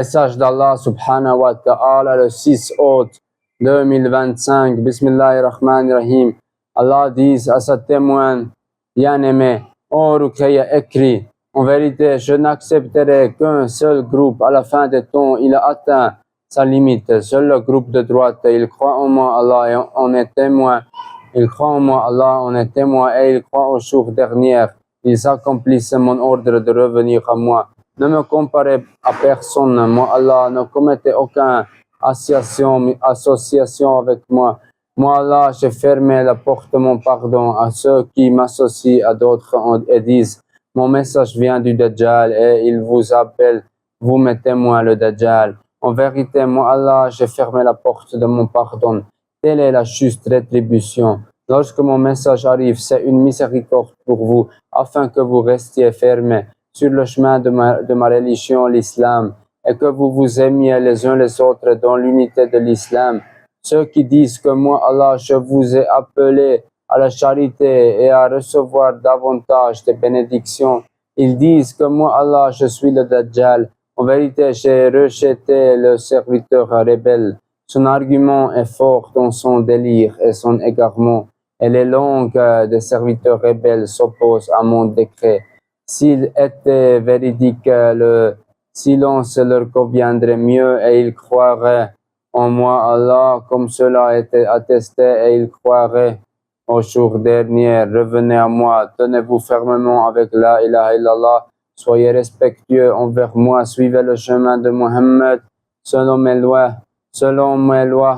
Message d'Allah subhanahu wa ta'ala le 6 août 2025. Bismillahirrahmanirrahim. Allah dit à sa témoin bien-aimé, ô Ruqayya, écrit, en vérité, je n'accepterai qu'un seul groupe. À la fin des temps, il a atteint sa limite. Seul le groupe de droite, il croit en moi, Allah, et on est témoin. Il croit en moi, Allah, on est témoin, et il croit au jour dernier. Ils accomplissent mon ordre de revenir à moi. Ne me comparez à personne, moi Allah, ne commettez aucune association avec moi. Moi Allah, j'ai fermé la porte de mon pardon à ceux qui m'associent à d'autres et disent, mon message vient du Dajjal et il vous appelle, vous mes témoins le Dajjal. En vérité, moi Allah, j'ai fermé la porte de mon pardon. Telle est la juste rétribution. Lorsque mon message arrive, c'est une miséricorde pour vous, afin que vous restiez fermés sur le chemin de ma religion, l'islam, et que vous vous aimiez les uns les autres dans l'unité de l'islam. Ceux qui disent que moi, Allah, je vous ai appelé à la charité et à recevoir davantage de bénédictions, ils disent que moi, Allah, je suis le Dajjal. En vérité, j'ai rejeté le serviteur rebelle. Son argument est fort dans son délire et son égarement, et les langues des serviteurs rebelles s'opposent à mon décret. S'il était véridique, le silence leur conviendrait mieux et ils croiraient en moi, Allah, comme cela était attesté, et ils croiraient au jour dernier. Revenez à moi, tenez-vous fermement avec la ilaha illallah, soyez respectueux envers moi, suivez le chemin de Mohammed selon mes lois,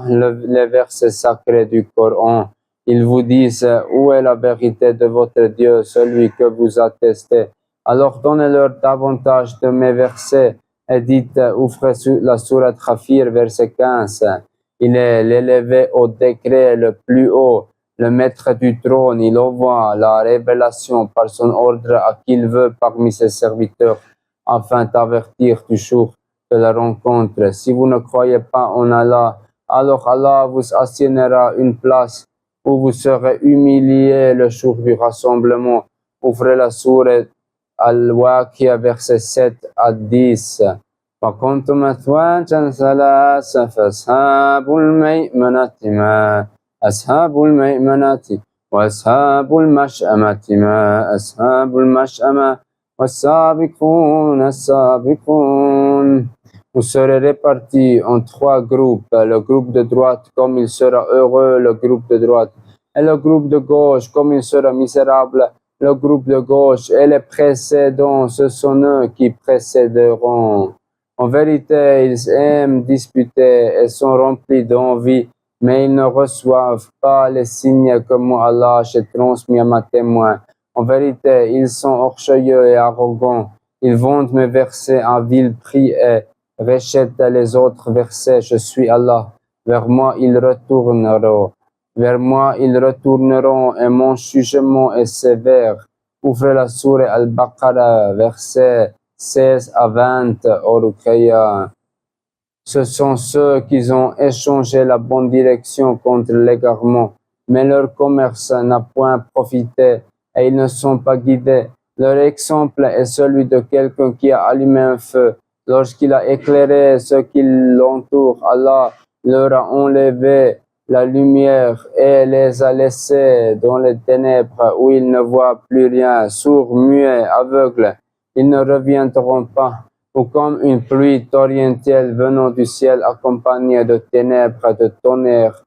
les versets sacrés du Coran. Ils vous disent, où est la vérité de votre Dieu, celui que vous attestez? Alors donnez-leur davantage de mes versets et dites, ouvrez la sourate Ghafir, verset 15. Il est l'élevé au degré le plus haut, le maître du trône, il envoie la révélation par son ordre à qui il veut parmi ses serviteurs, afin d'avertir du jour de la rencontre. Si vous ne croyez pas en Allah, alors Allah vous assignera une place où vous serez humiliés le jour du rassemblement. Ouvrez la sourate Al-Waqi'a, verset 7 à 10. وكنتم أزواجا ثلاثة فأصحاب الميمنة ما أصحاب الميمنة وأصحاب المشأمة ما أصحاب المشأمة والسابقون السابقون. Vous serez répartis en trois groupes, le groupe de droite comme il sera heureux, le groupe de droite, et le groupe de gauche comme il sera misérable, le groupe de gauche, et les précédents, ce sont eux qui précéderont. En vérité, ils aiment disputer et sont remplis d'envie, mais ils ne reçoivent pas les signes que moi, Allah, j'ai transmis à ma témoin. En vérité, ils sont orgueilleux et arrogants. Ils vendent mes versets à vil prix et rachètent les autres versets. Je suis Allah. Vers moi, ils retourneront. Vers moi, ils retourneront et mon jugement est sévère. Ouvrez la sourate Al-Baqarah, verset 16 à 20, au Ruqayya. Ce sont ceux qui ont échangé la bonne direction contre l'égarement, mais leur commerce n'a point profité et ils ne sont pas guidés. Leur exemple est celui de quelqu'un qui a allumé un feu. Lorsqu'il a éclairé ceux qui l'entourent, Allah leur a enlevé la lumière et les a laissés dans les ténèbres où ils ne voient plus rien, sourds, muets, aveugles. Ils ne reviendront pas. Ou comme une pluie torrentielle venant du ciel accompagnée de ténèbres, de tonnerre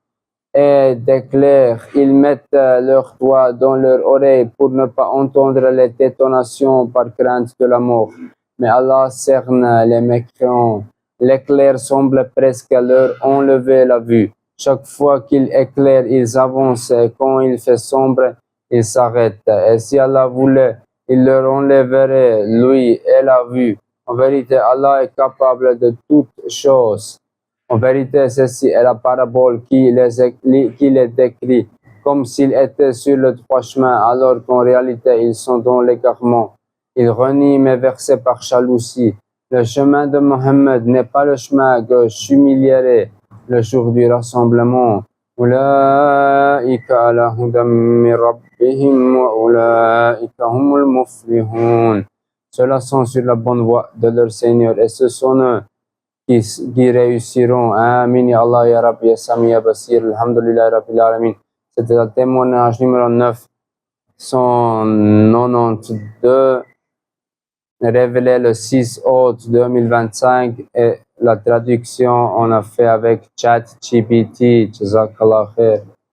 et d'éclairs, ils mettent leurs doigts dans leurs oreilles pour ne pas entendre les détonations par crainte de la mort. Mais Allah cerne les mécréants. L'éclair semble presque leur enlever la vue. Chaque fois qu'il éclaire, ils avancent, et quand il fait sombre, ils s'arrêtent. Et si Allah voulait, il leur enlèverait l'ouïe et la vue. En vérité, Allah est capable de toutes choses. En vérité, ceci est la parabole qui les décrit, comme s'ils étaient sur le droit chemin, alors qu'en réalité, ils sont dans l'égarement. Ils renient mes versets par jalousie. Le chemin de Mohammed n'est pas le chemin que j'humilierai le jour du rassemblement. Ulaika ala hudam min rabbihim wa ulaika humul muflihun. Ceux-là sont sur la bonne voie de leur Seigneur et ce sont eux qui réussiront. Amin, ya Allah, ya Rabbi, ya Sami, ya Basir, alhamdulillah, Rabbil Alamin. C'était le témoignage numéro 992, révélé le 6 août 2025, et la traduction on a fait avec ChatGPT. Jazakallah khair.